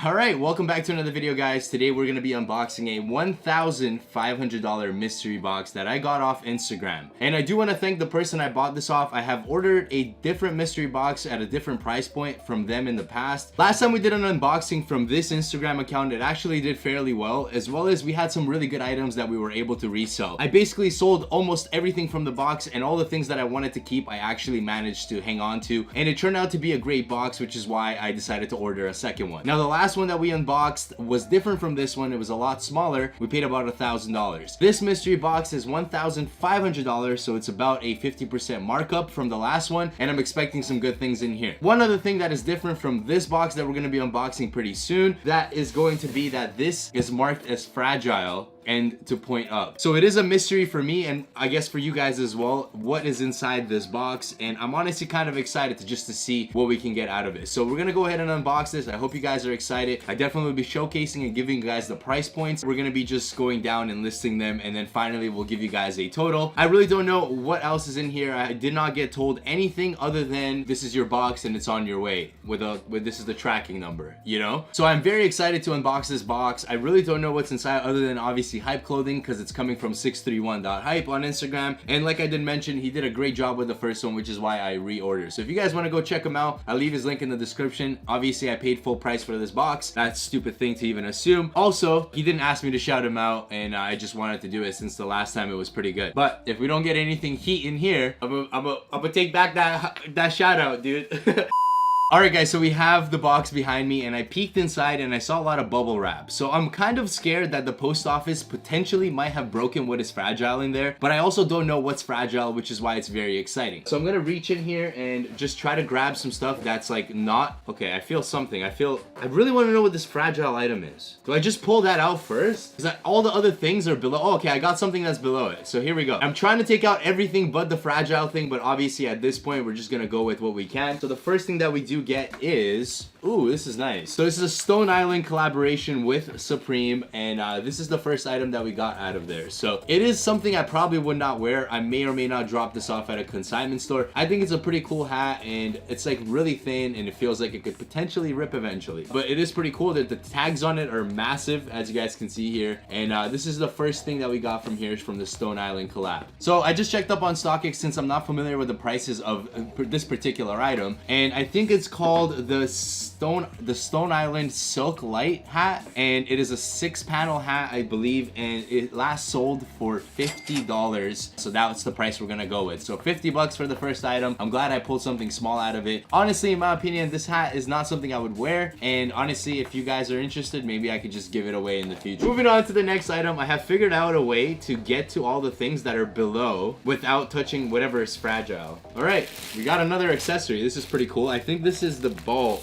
Alright, welcome back to another video, guys. Today we're going to be unboxing a $1,500 mystery box that I got off Instagram. And I do want to thank the person I bought this off. I have ordered a different mystery box at a different price point from them in the past. Last time we did an unboxing from this Instagram account, it actually did fairly well as we had some really good items that we were able to resell. I basically sold almost everything from the box, and all the things that I wanted to keep I actually managed to hang on to, and it turned out to be a great box, which is why I decided to order a second one. Now the last one that we unboxed was different from this one. It was a lot smaller. We paid about $1,000. This mystery box is $1,500, so it's about a 50% markup from the last one, and I'm expecting some good things in here. One other thing that is different from this box that we're going to be unboxing pretty soon, that is going to be that this is marked as fragile and to point up. So it is a mystery for me, and I guess for you guys as well, what is inside this box, and I'm honestly kind of excited to see what we can get out of it. So we're gonna go ahead and unbox this. I hope you guys are excited. I definitely will be showcasing and giving you guys the price points. We're gonna be just going down and listing them, and then finally we'll give you guys a total. I really don't know what else is in here. I did not get told anything other than this is your box and it's on your way with this is the tracking number, you know? So I'm very excited to unbox this box. I really don't know what's inside other than obviously Hype clothing, because it's coming from 631.hype on Instagram, and like I did mention, he did a great job with the first one, which is why I reordered. So if you guys want to go check him out, I'll leave his link in the description. Obviously I paid full price for this box. That's a stupid thing to even assume. Also, he didn't ask me to shout him out, and I just wanted to do it since the last time it was pretty good. But if we don't get anything heat in here, I'm gonna take back that shout out, dude. Alright guys, so we have the box behind me, and I peeked inside and I saw a lot of bubble wrap. So I'm kind of scared that the post office potentially might have broken what is fragile in there, but I also don't know what's fragile, which is why it's very exciting. So I'm gonna reach in here and just try to grab some stuff that's like not... Okay, I feel something. I really want to know what this fragile item is. Do I just pull that out first? Because all the other things are below. Oh, okay, I got something that's below it. So here we go. I'm trying to take out everything but the fragile thing, but obviously at this point we're just gonna go with what we can. So the first thing that we do get is, ooh, this is nice. So this is a Stone Island collaboration with Supreme, and this is the first item that we got out of there. So it is something I probably would not wear. I may or may not drop this off at a consignment store. I think it's a pretty cool hat, and it's like really thin, and it feels like it could potentially rip eventually. But it is pretty cool that the tags on it are massive, as you guys can see here. And this is the first thing that we got from here, from the Stone Island collab. So I just checked up on StockX since I'm not familiar with the prices of this particular item, and I think it's called the Stone Island Silk Light hat, and it is a 6-panel hat, I believe, and it last sold for $50. So that's the price we're gonna go with. So 50 bucks for the first item. I'm glad I pulled something small out of it. Honestly, in my opinion, this hat is not something I would wear, and honestly, if you guys are interested, maybe I could just give it away in the future. Moving on to the next item, I have figured out a way to get to all the things that are below without touching whatever is fragile. All right, we got another accessory. This is pretty cool. I think this is the ball.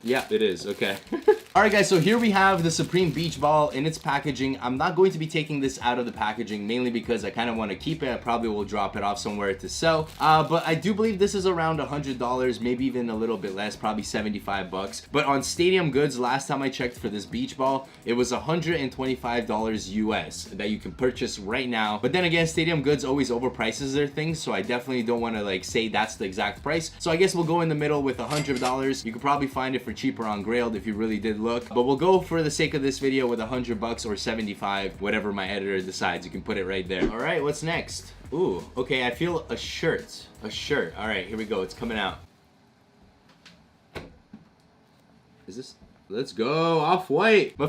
Yeah, it is. Okay. Alright guys, so here we have the Supreme Beach Ball in its packaging. I'm not going to be taking this out of the packaging, mainly because I kind of want to keep it. I probably will drop it off somewhere to sell. But I do believe this is around $100, maybe even a little bit less, probably 75 bucks. But on Stadium Goods, last time I checked for this beach ball, it was $125 US that you can purchase right now. But then again, Stadium Goods always overprices their things, so I definitely don't want to like say that's the exact price. So I guess we'll go in the middle with $100. You could probably find it for cheaper on Grailed if you really did look, but we'll go for the sake of this video with $100 or 75, whatever my editor decides. You can put it right there. All right, what's next? Ooh, okay, I feel a shirt. All right, here we go. It's coming out. Is this? Let's go, Off-White. My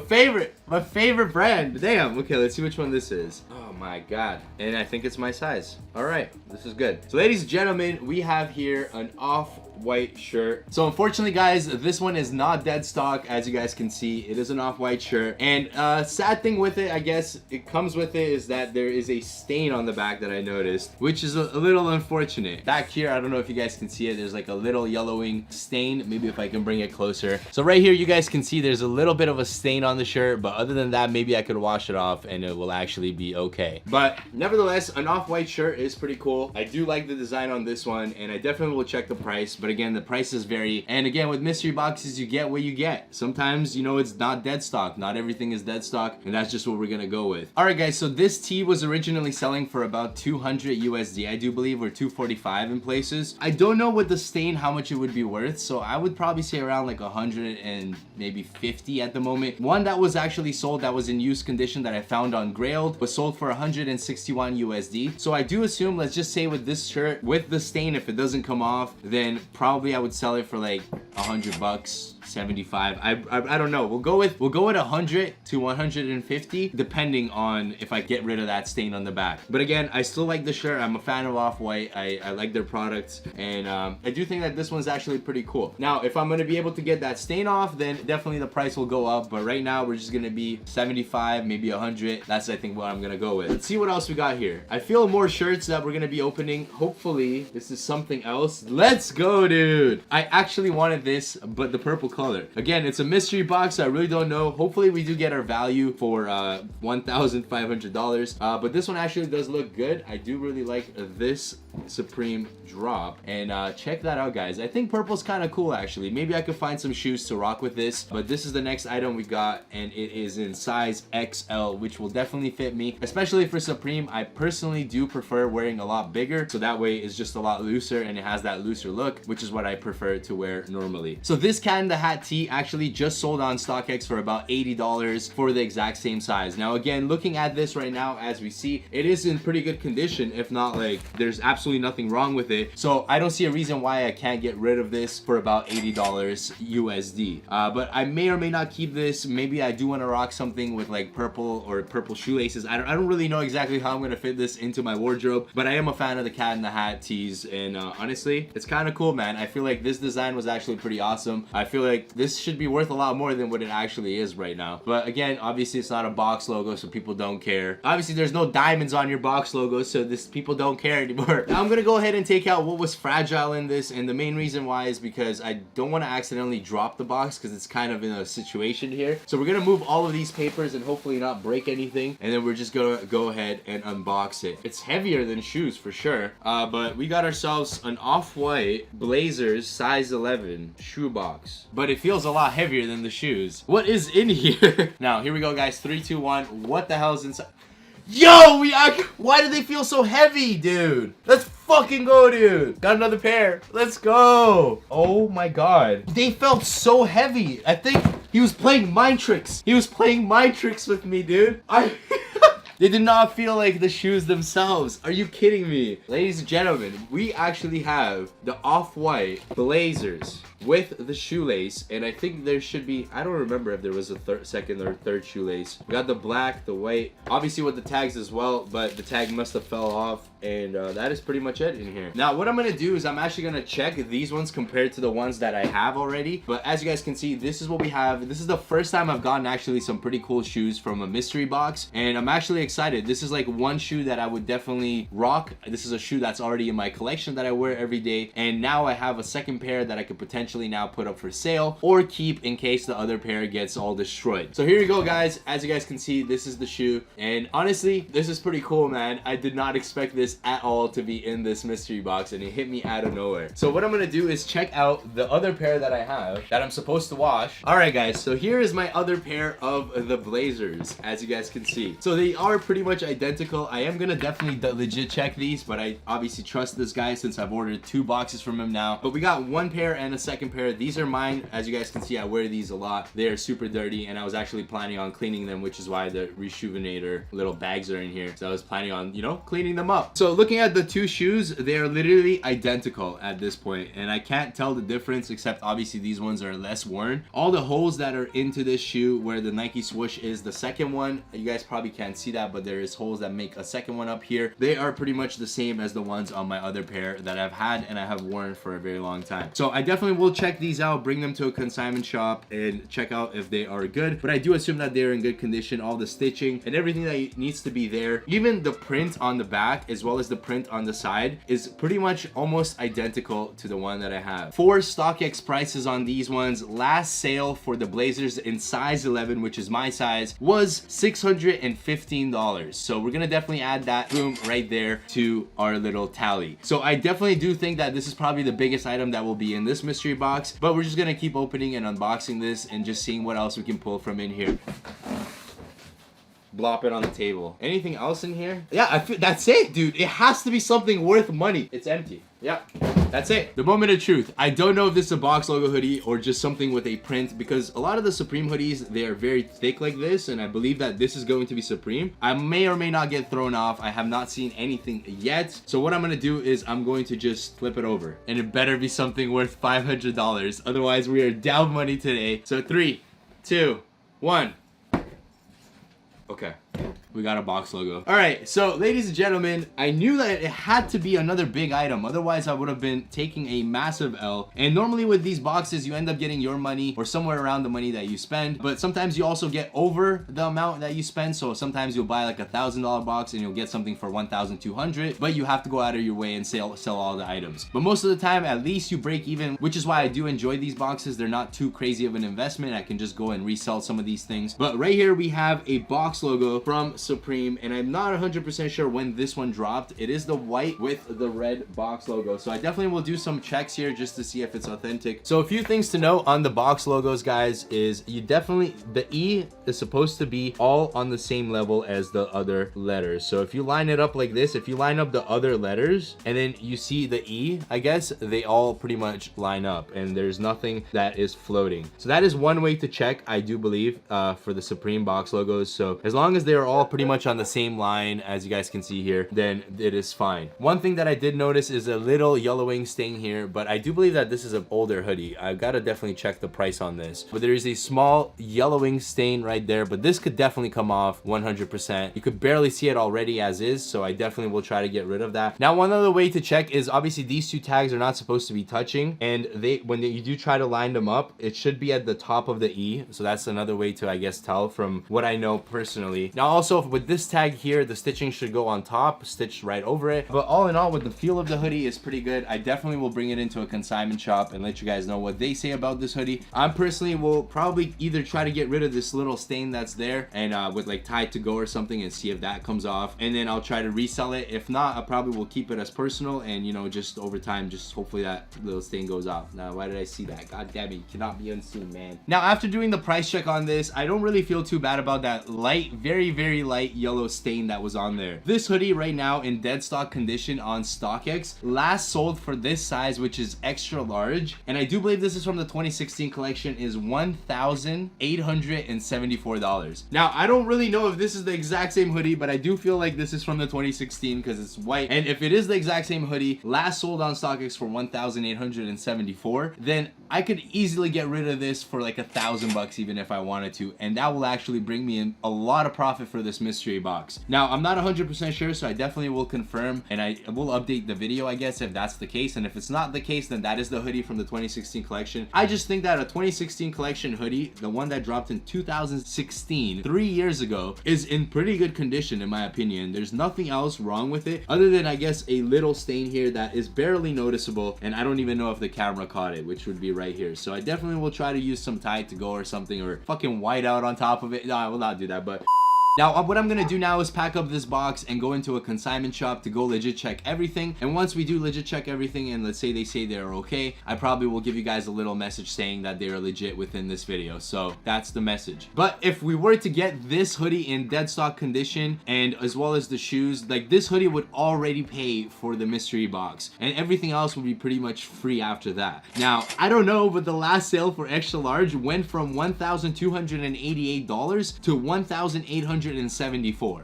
favorite brand. Damn. Okay, let's see which one this is. Oh my god. And I think it's my size. All right, this is good. So ladies and gentlemen, we have here an Off-White shirt. So unfortunately guys, this one is not dead stock. As you guys can see, it is an Off-White shirt, and sad thing with it, I guess it comes with it, is that there is a stain on the back that I noticed, which is a little unfortunate. Back here, I don't know if you guys can see it, there's like a little yellowing stain. Maybe if I can bring it closer. So right here you guys can see there's a little bit of a stain on the shirt, but other than that, maybe I could wash it off and it will actually be okay. But nevertheless, an Off-White shirt is pretty cool. I do like the design on this one, and I definitely will check the price. But but again, the prices vary. And again, with mystery boxes, you get what you get. Sometimes, you know, it's not dead stock. Not everything is dead stock, and that's just what we're gonna go with. All right, guys, so this tee was originally selling for about 200 USD, I do believe, or 245 in places. I don't know with the stain how much it would be worth, so I would probably say around like 100 and maybe 50 at the moment. One that was actually sold, that was in used condition, that I found on Grailed, was sold for 161 USD. So I do assume, let's just say with this shirt, with the stain, if it doesn't come off, then probably I would sell it for like 100 bucks, 75. I don't know. We'll go with 100 to 150 depending on if I get rid of that stain on the back. But again, I still like the shirt. I'm a fan of Off-White. I like their products, and I do think that this one's actually pretty cool. Now, if I'm gonna be able to get that stain off, then definitely the price will go up. But right now, we're just gonna be 75, maybe 100. That's, I think, what I'm gonna go with. Let's see what else we got here. I feel more shirts that we're gonna be opening. Hopefully, this is something else. Let's go, dude. I actually wanted this, but the purple color. Again, it's a mystery box, so I really don't know. Hopefully we do get our value for $1,500. But this one actually does look good. I do really like this Supreme drop, and check that out, guys. I think purple's kind of cool, actually. Maybe I could find some shoes to rock with this, but this is the next item we got, and it is in size XL, which will definitely fit me, especially for Supreme. I personally do prefer wearing a lot bigger, so that way it's just a lot looser and it has that looser look, which is what I prefer to wear normally. So this Cat in the Hat tee actually just sold on StockX for about $80 for the exact same size. Now again, looking at this right now, as we see, it is in pretty good condition, if not like there's absolutely nothing wrong with it. So I don't see a reason why I can't get rid of this for about $80 USD. But I may or may not keep this. Maybe I do want to rock something with like purple or purple shoelaces. I don't really know exactly how I'm gonna fit this into my wardrobe, but I am a fan of the Cat in the Hat tees, and honestly, it's kind of cool, man. I feel like this design was actually pretty awesome. I feel like this should be worth a lot more than what it actually is right now. But again, obviously it's not a box logo, so people don't care. Obviously there's no diamonds on your box logo, so people don't care anymore. Now I'm gonna go ahead and take out what was fragile in this, and the main reason why is because I don't want to accidentally drop the box, because it's kind of in a situation here. So we're gonna move all of these papers and hopefully not break anything, and then we're just gonna go ahead and unbox it. It's heavier than shoes for sure, but we got ourselves an Off-White Blazers size 11 shoe box, but it feels a lot heavier than the shoes. What is in here? Now here we go, guys. 3, 2, 1. What the hell is inside? Yo, why do they feel so heavy, dude? Let's fucking go, dude. Got another pair. Let's go. Oh my god. They felt so heavy. I think he was playing mind tricks. He was playing mind tricks with me, dude. They did not feel like the shoes themselves. Are you kidding me? Ladies and gentlemen, we actually have the Off-White Blazers with the shoelace, and I think there should be, I don't remember if there was a second or third shoelace. We got the black, the white, obviously with the tags as well, but the tag must have fell off, and that is pretty much it in here. Now what I'm gonna do is I'm actually gonna check these ones compared to the ones that I have already, but as you guys can see, this is what we have. This is the first time I've gotten actually some pretty cool shoes from a mystery box, and I'm actually excited. This is like one shoe that I would definitely rock. This is a shoe that's already in my collection that I wear every day, and now I have a second pair that I could potentially now put up for sale or keep in case the other pair gets all destroyed. So here you go, guys. As you guys can see, this is the shoe, and honestly, this is pretty cool, man. I did not expect this at all to be in this mystery box, and it hit me out of nowhere. So what I'm gonna do is check out the other pair that I have that I'm supposed to wash. All right, guys, so here is my other pair of the Blazers, as you guys can see. So they are pretty much identical. I am gonna definitely legit check these, but I obviously trust this guy since I've ordered 2 boxes from him now. But we got one pair and a second pair. These are mine. As you guys can see, I wear these a lot. They are super dirty, and I was actually planning on cleaning them, which is why the Rejuvenator little bags are in here. So I was planning on, you know, cleaning them up. So looking at the 2 shoes, they are literally identical at this point, and I can't tell the difference, except obviously these ones are less worn. All the holes that are into this shoe where the Nike swoosh is, the second one, you guys probably can't see that, but there is holes that make a second one up here. They are pretty much the same as the ones on my other pair that I've had and I have worn for a very long time. So I definitely will check these out, bring them to a consignment shop and check out if they are good, but I do assume that they're in good condition. All the stitching and everything that needs to be there, even the print on the back as well as the print on the side, is pretty much almost identical to the one that I have. For StockX prices on these ones, last sale for the Blazers in size 11, which is my size, was $615. $2. So we're gonna definitely add that, boom, right there to our little tally. So I definitely do think that this is probably the biggest item that will be in this mystery box, but we're just gonna keep opening and unboxing this and just seeing what else we can pull from in here. Blop it on the table. Anything else in here? Yeah, that's it, dude. It has to be something worth money. It's empty. Yeah, that's it. The moment of truth. I don't know if this is a box logo hoodie or just something with a print, because a lot of the Supreme hoodies, they are very thick like this, and I believe that this is going to be Supreme. I may or may not get thrown off. I have not seen anything yet. So what I'm gonna do is I'm going to just flip it over, and it better be something worth $500. Otherwise, we are down money today. So 3, 2, 1. Okay, we got a box logo. All right, so ladies and gentlemen, I knew that it had to be another big item. Otherwise, I would have been taking a massive L. And normally with these boxes, you end up getting your money or somewhere around the money that you spend. But sometimes you also get over the amount that you spend. So sometimes you'll buy like $1,000 box and you'll get something for $1,200. But you have to go out of your way and sell all the items. But most of the time, at least you break even, which is why I do enjoy these boxes. They're not too crazy of an investment. I can just go and resell some of these things. But right here, we have a box logo from Supreme, and I'm not 100% sure when this one dropped. It is the white with the red box logo, so I definitely will do some checks here just to see if it's authentic. So a few things to know on the box logos, guys, is you definitely, the E is supposed to be all on the same level as the other letters. So if you line it up like this, if you line up the other letters and then you see the E, I guess they all pretty much line up and there's nothing that is floating. So that is one way to check, I do believe, for the Supreme box logos. So as long as they're all pretty much on the same line, as you guys can see here, then it is fine. One thing that I did notice is a little yellowing stain here, but I do believe that this is an older hoodie. I've got to definitely check the price on this. But there is a small yellowing stain right there, but this could definitely come off 100%. You could barely see it already as is, so I definitely will try to get rid of that. Now, one other way to check is obviously these two tags are not supposed to be touching, and when you do try to line them up, it should be at the top of the E. So that's another way to, I guess, tell from what I know personally. Now, also with this tag here, the stitching should go on top, stitched right over it. But all in all, with the feel of the hoodie is pretty good. I definitely will bring it into a consignment shop and let you guys know what they say about this hoodie. I personally will probably either try to get rid of this little stain that's there and with like Tide to Go or something and see if that comes off. And then I'll try to resell it. If not, I probably will keep it as personal and, you know, just over time, just hopefully that little stain goes off. Now, why did I see that? God damn it, you cannot be unseen, man. Now, after doing the price check on this, I don't really feel too bad about that light, very, very light yellow stain that was on there. This hoodie right now in dead stock condition on StockX last sold for this size, which is extra large, and I do believe this is from the 2016 collection, is $1,874. Now, I don't really know if this is the exact same hoodie, but I do feel like this is from the 2016 because it's white, and if it is the exact same hoodie last sold on StockX for $1,874, then I could easily get rid of this for like $1,000 even if I wanted to, and that will actually bring me in a lot of profit for this mystery box. Now, I'm not 100% sure, so I definitely will confirm and I will update the video, I guess, if that's the case. And if it's not the case, then that is the hoodie from the 2016 collection. I just think that a 2016 collection hoodie, the one that dropped in 2016, 3 years ago, is in pretty good condition in my opinion. There's nothing else wrong with it other than, I guess, a little stain here that is barely noticeable, and I don't even know if the camera caught it, which would be right here. So I definitely will try to use some Tide to Go or something, or fucking white out on top of it. No, I will not do that, but now, what I'm gonna do now is pack up this box and go into a consignment shop to go legit check everything. And once we do legit check everything, and let's say they say they're okay, I probably will give you guys a little message saying that they are legit within this video. So that's the message. But if we were to get this hoodie in dead stock condition, and as well as the shoes, like this hoodie would already pay for the mystery box, and everything else would be pretty much free after that. Now, I don't know, but the last sale for extra large went from $1,288 to $1,874.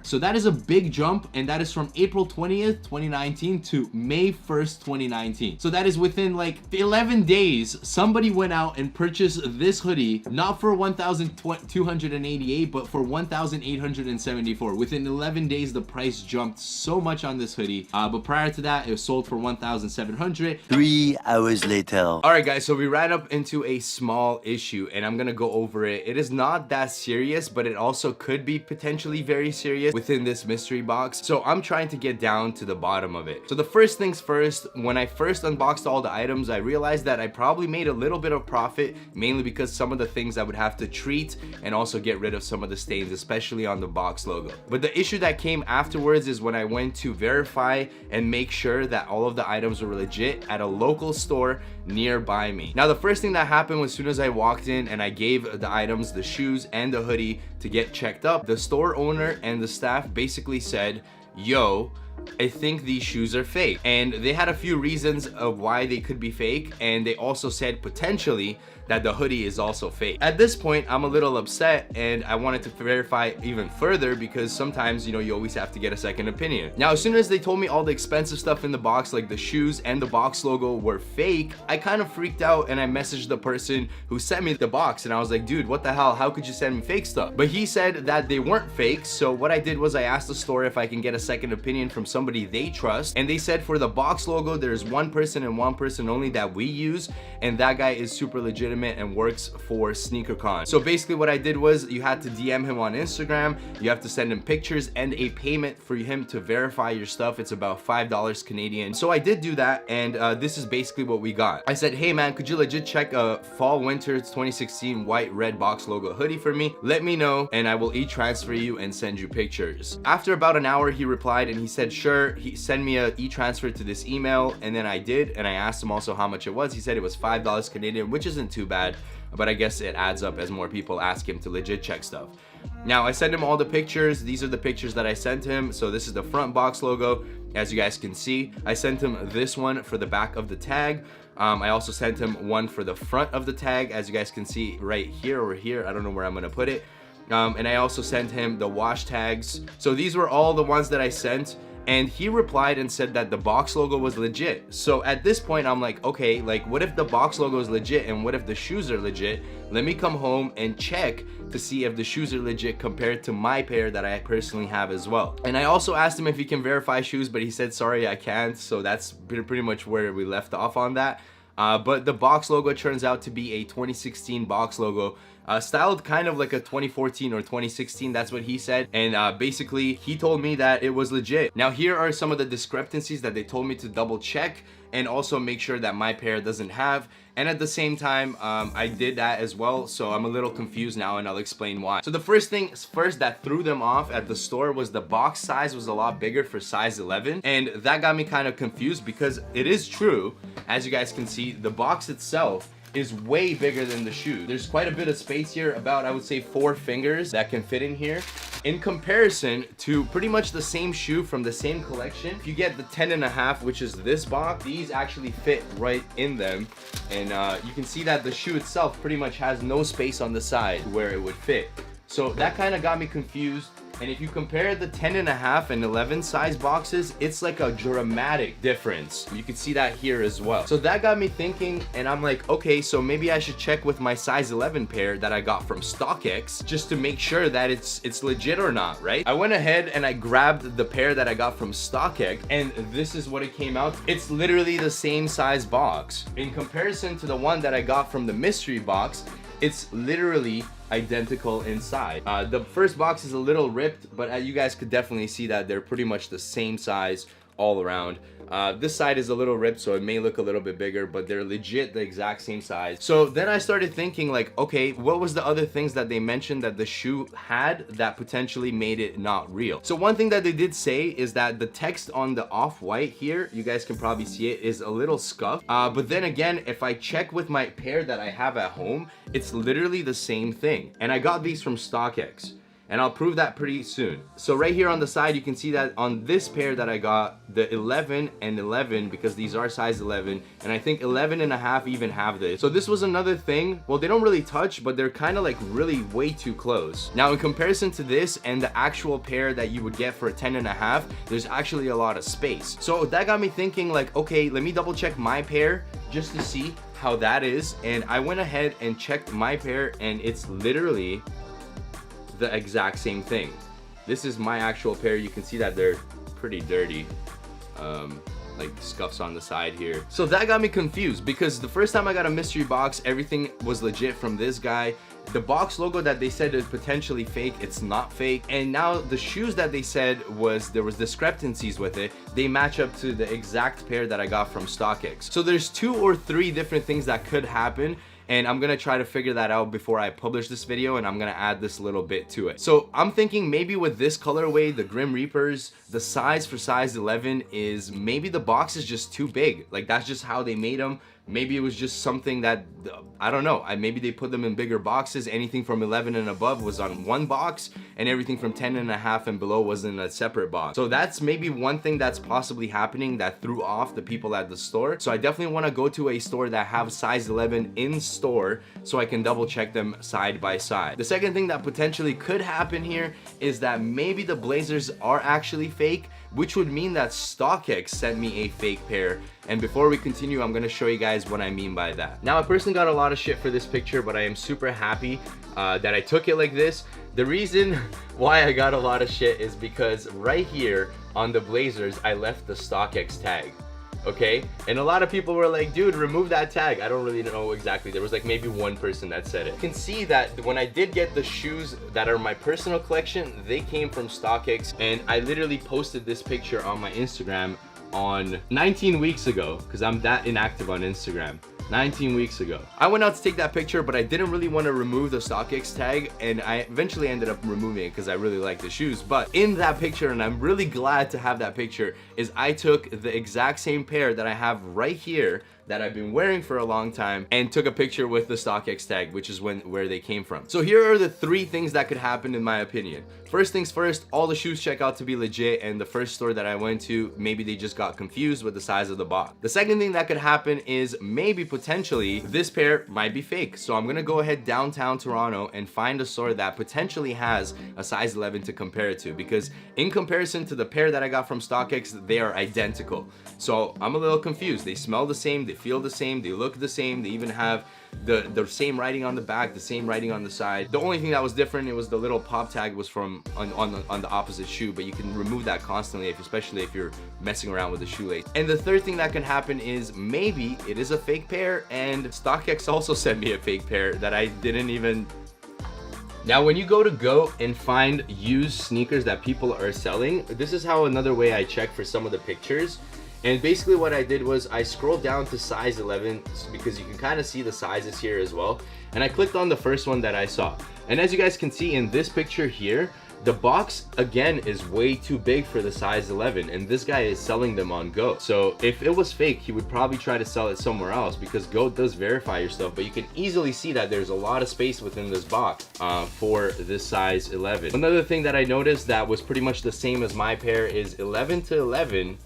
So that is a big jump, and that is from April 20th, 2019 to May 1st, 2019. So that is within like 11 days, somebody went out and purchased this hoodie, not for $1,288, but for $1,874. Within 11 days, the price jumped so much on this hoodie. But prior to that, it was sold for $1,700. 3 hours later. All right, guys, so we ran up into a small issue, and I'm gonna go over it. It is not that serious, but it also could be potentially potentially very serious within this mystery box. So I'm trying to get down to the bottom of it. So the first things first, when I first unboxed all the items, I realized that I probably made a little bit of profit, mainly because some of the things I would have to treat and also get rid of some of the stains, especially on the box logo. But the issue that came afterwards is when I went to verify and make sure that all of the items were legit at a local store nearby me. Now, the first thing that happened was as soon as I walked in and I gave the items, the shoes and the hoodie, to get checked up, the store owner and the staff basically said, yo, I think these shoes are fake. And they had a few reasons of why they could be fake, and they also said potentially that the hoodie is also fake. At this point, I'm a little upset and I wanted to verify even further, because sometimes, you know, you always have to get a second opinion. Now, as soon as they told me all the expensive stuff in the box, like the shoes and the box logo, were fake, I kind of freaked out and I messaged the person who sent me the box and I was like, dude, what the hell? How could you send me fake stuff? But he said that they weren't fake. So what I did was I asked the store if I can get a second opinion from somebody they trust, and they said for the box logo, there's one person and one person only that we use, and that guy is super legitimate and works for SneakerCon. So basically what I did was, you had to DM him on Instagram, you have to send him pictures and a payment for him to verify your stuff. It's about $5 Canadian. So I did do that, and this is basically what we got. I said, hey man, could you legit check a fall winter 2016 white red box logo hoodie for me? Let me know and I will e-transfer you and send you pictures. After about an hour, he replied and he said, sure, he sent me a e-transfer to this email, and then I did, and I asked him also how much it was. He said it was $5 Canadian, which isn't too bad, but I guess it adds up as more people ask him to legit check stuff. Now, I sent him all the pictures. These are the pictures that I sent him. So this is the front box logo, as you guys can see. I sent him this one for the back of the tag. I also sent him one for the front of the tag, as you guys can see right here or here. I don't know where I'm gonna put it. And I also sent him the wash tags. So these were all the ones that I sent. And he replied and said that the box logo was legit. So at this point, I'm like, okay, like what if the box logo is legit and what if the shoes are legit? Let me come home and check to see if the shoes are legit compared to my pair that I personally have as well. And I also asked him if he can verify shoes, but he said, sorry, I can't. So that's pretty much where we left off on that. But the box logo turns out to be a 2016 box logo, styled kind of like a 2014 or 2016, that's what he said. And basically he told me that it was legit. Now here are some of the discrepancies that they told me to double check and also make sure that my pair doesn't have. And at the same time, I did that as well. So I'm a little confused now and I'll explain why. So the first thing first that threw them off at the store was the box size was a lot bigger for size 11. And that got me kind of confused, because it is true, as you guys can see, the box itself is way bigger than the shoe. There's quite a bit of space here, about I would say 4 fingers that can fit in here. In comparison to pretty much the same shoe from the same collection, if you get the 10.5, which is this box, these actually fit right in them. And you can see that the shoe itself pretty much has no space on the side where it would fit. So that kind of got me confused. And if you compare the 10.5 and 11 size boxes, it's like a dramatic difference. You can see that here as well. So that got me thinking, and I'm like, okay, so maybe I should check with my size 11 pair that I got from StockX, just to make sure that it's legit or not, right? I went ahead and I grabbed the pair that I got from StockX, and this is what it came out. It's literally the same size box. In comparison to the one that I got from the mystery box, it's literally identical inside. The first box is a little ripped, but you guys could definitely see that they're pretty much the same size all around. This side is a little ripped, so it may look a little bit bigger, but they're legit the exact same size. So then I started thinking like, okay, what was the other things that they mentioned that the shoe had that potentially made it not real? So one thing that they did say is that the text on the off-white here, you guys can probably see it, is a little scuffed. But then again, if I check with my pair that I have at home, it's literally the same thing. And I got these from StockX, and I'll prove that pretty soon. So right here on the side, you can see that on this pair that I got, the 11 and 11, because these are size 11, and I think 11.5 even have this. So this was another thing. Well, they don't really touch, but they're kind of like really way too close. Now, in comparison to this and the actual pair that you would get for a 10.5, there's actually a lot of space. So that got me thinking like, okay, let me double check my pair just to see how that is. And I went ahead and checked my pair, and it's literally the exact same thing. This is my actual pair. You can see that they're pretty dirty, like scuffs on the side here. So that got me confused, because the first time I got a mystery box, everything was legit from this guy, The box logo that they said is potentially fake, it's not fake. And now the shoes that they said there was discrepancies with it, they match up to the exact pair that I got from StockX. So there's 2 or 3 different things that could happen, and I'm gonna try to figure that out before I publish this video, and I'm gonna add this little bit to it. So I'm thinking maybe with this colorway, the Grim Reapers, the size for size 11 is maybe the box is just too big. Like, that's just how they made them. Maybe it was just something that, I don't know, maybe they put them in bigger boxes. Anything from 11 and above was on one box, and everything from 10 and a half and below was in a separate box. So that's maybe one thing that's possibly happening that threw off the people at the store. So I definitely want to go to a store that have size 11 in store so I can double check them side by side. The second thing that potentially could happen here is that maybe the blazers are actually fake, which would mean that StockX sent me a fake pair. And before we continue, I'm gonna show you guys what I mean by that. Now, I personally got a lot of shit for this picture, but I am super happy that I took it like this. The reason why I got a lot of shit is because right here on the blazers, I left the StockX tag. Okay, and a lot of people were like, dude, remove that tag. I don't really know exactly. There was like maybe one person that said it. You can see that when I did get the shoes that are my personal collection, they came from StockX, and I literally posted this picture on my Instagram on 19 weeks ago, because I'm that inactive on Instagram. 19 weeks ago. I went out to take that picture, but I didn't really want to remove the StockX tag, and I eventually ended up removing it because I really like the shoes. But in that picture, and I'm really glad to have that picture, is I took the exact same pair that I have right here that I've been wearing for a long time and took a picture with the StockX tag, which is where they came from. So here are the 3 things that could happen in my opinion. First things first, all the shoes check out to be legit, and the first store that I went to, maybe they just got confused with the size of the box. The second thing that could happen is maybe potentially this pair might be fake. So I'm gonna go ahead downtown Toronto and find a store that potentially has a size 11 to compare it to, because in comparison to the pair that I got from StockX, they are identical. So I'm a little confused. They smell the same, they feel the same, they look the same, they even have the same writing on the back, the same writing on the side. The only thing that was different, it was the little pop tag was from on the opposite shoe, but you can remove that constantly, especially if you're messing around with the shoelace. And the third thing that can happen is maybe it is a fake pair, and StockX also sent me a fake pair that I didn't even. Now, when you go and find used sneakers that people are selling, this is how another way I check for some of the pictures. And basically what I did was I scrolled down to size 11 because you can kind of see the sizes here as well. And I clicked on the first one that I saw. And as you guys can see in this picture here, the box again is way too big for the size 11, and this guy is selling them on Go. So if it was fake, he would probably try to sell it somewhere else, because Go does verify your stuff, but you can easily see that there's a lot of space within this box for this size 11. Another thing that I noticed that was pretty much the same as my pair is 11 to 11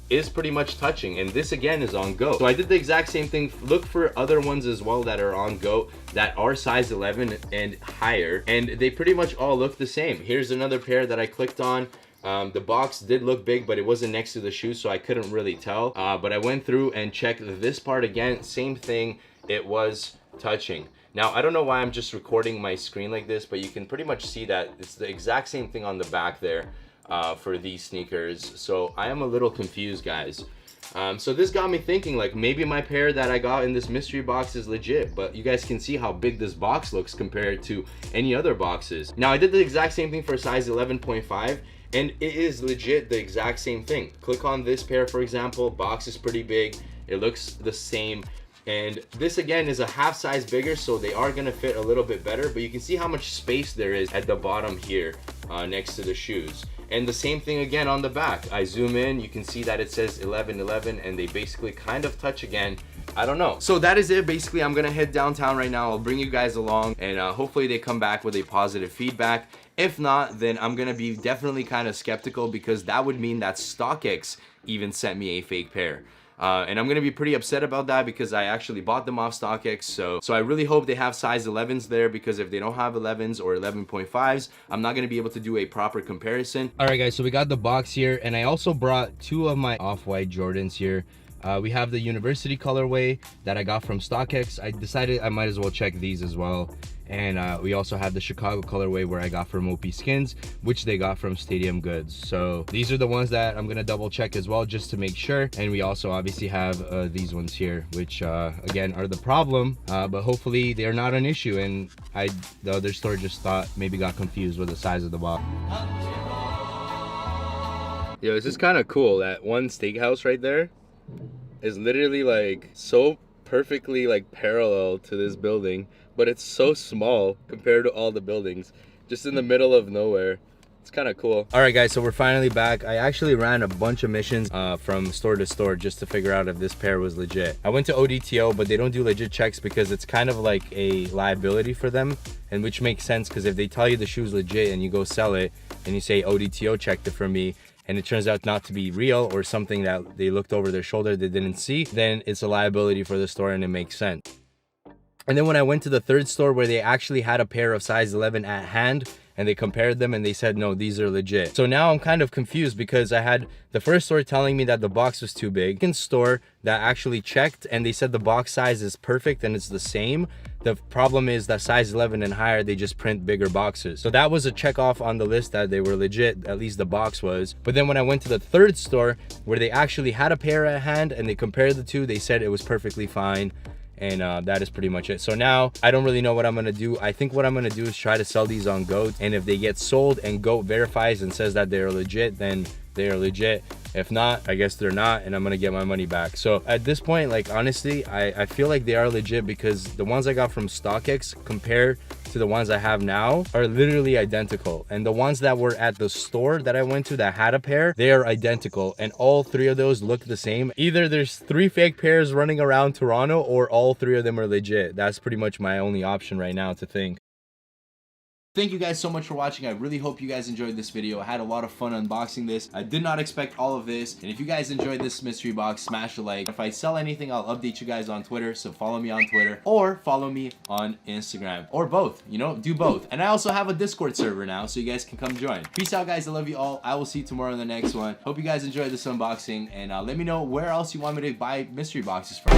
is pretty much touching, and this again is on Go. So I did the exact same thing. Look for other ones as well that are on Go that are size 11 and higher, and they pretty much all look the same. Here's another pair that I clicked on. The box did look big, but it wasn't next to the shoe, so I couldn't really tell. But I went through and checked this part again, same thing, it was touching. Now, I don't know why I'm just recording my screen like this, but you can pretty much see that it's the exact same thing on the back there. For these sneakers. So I am a little confused, guys. So this got me thinking, like, maybe my pair that I got in this mystery box is legit, but you guys can see how big this box looks compared to any other boxes. Now, I did the exact same thing for size 11.5, and it is legit the exact same thing. Click on this pair, for example. Box is pretty big, it looks the same, and this again is a half size bigger, so they are gonna fit a little bit better, but you can see how much space there is at the bottom here next to the shoes. And the same thing again on the back. I zoom in, you can see that it says 1111, and they basically kind of touch again. I don't know. So that is it. Basically, I'm gonna head downtown right now. I'll bring you guys along, and hopefully they come back with a positive feedback. If not, then I'm gonna be definitely kind of skeptical, because that would mean that StockX even sent me a fake pair. And I'm gonna be pretty upset about that, because I actually bought them off StockX. So I really hope they have size 11s there, because if they don't have 11s or 11.5s, I'm not gonna be able to do a proper comparison. All right, guys, so we got the box here, and I also brought 2 of my off-white Jordans here. We have the university colorway that I got from StockX. I decided I might as well check these as well. And we also have the Chicago colorway where I got from OP Skins, which they got from Stadium Goods. So these are the ones that I'm gonna double check as well, just to make sure. And we also obviously have these ones here, which again are the problem, but hopefully they're not an issue. And the other store just maybe got confused with the size of the box. Yo, this is kind of cool. That one steakhouse right there is literally like so perfectly like parallel to this building, but it's so small compared to all the buildings, just in the middle of nowhere. It's kind of cool. All right, guys, so we're finally back. I actually ran a bunch of missions from store to store just to figure out if this pair was legit. I went to ODTO, but they don't do legit checks because it's kind of like a liability for them, and which makes sense because if they tell you the shoe's legit and you go sell it and you say ODTO checked it for me, and it turns out not to be real or something that they looked over their shoulder they didn't see, then it's a liability for the store and it makes sense. And then when I went to the third store where they actually had a pair of size 11 at hand and they compared them and they said, no, these are legit. So now I'm kind of confused because I had the first store telling me that the box was too big, second store that actually checked and they said the box size is perfect and it's the same. The problem is that size 11 and higher, they just print bigger boxes. So that was a check off on the list that they were legit, at least the box was. But then when I went to the third store where they actually had a pair at hand and they compared the two, they said it was perfectly fine. And that is pretty much it. So now I don't really know what I'm gonna do. I think what I'm gonna do is try to sell these on GOAT, and if they get sold and GOAT verifies and says that they're legit, then they are legit. If not, I guess they're not, and I'm gonna get my money back. So at this point, like honestly, I feel like they are legit because the ones I got from StockX compared to the ones I have now are literally identical. And the ones that were at the store that I went to that had a pair, they are identical. And all three of those look the same. Either there's 3 fake pairs running around Toronto or all 3 of them are legit. That's pretty much my only option right now to think. Thank you guys so much for watching. I really hope you guys enjoyed this video. I had a lot of fun unboxing this. I did not expect all of this. And if you guys enjoyed this mystery box, smash a like. If I sell anything, I'll update you guys on Twitter. So follow me on Twitter or follow me on Instagram or both, you know, do both. And I also have a Discord server now, so you guys can come join. Peace out, guys. I love you all. I will see you tomorrow in the next one. Hope you guys enjoyed this unboxing, and let me know where else you want me to buy mystery boxes from.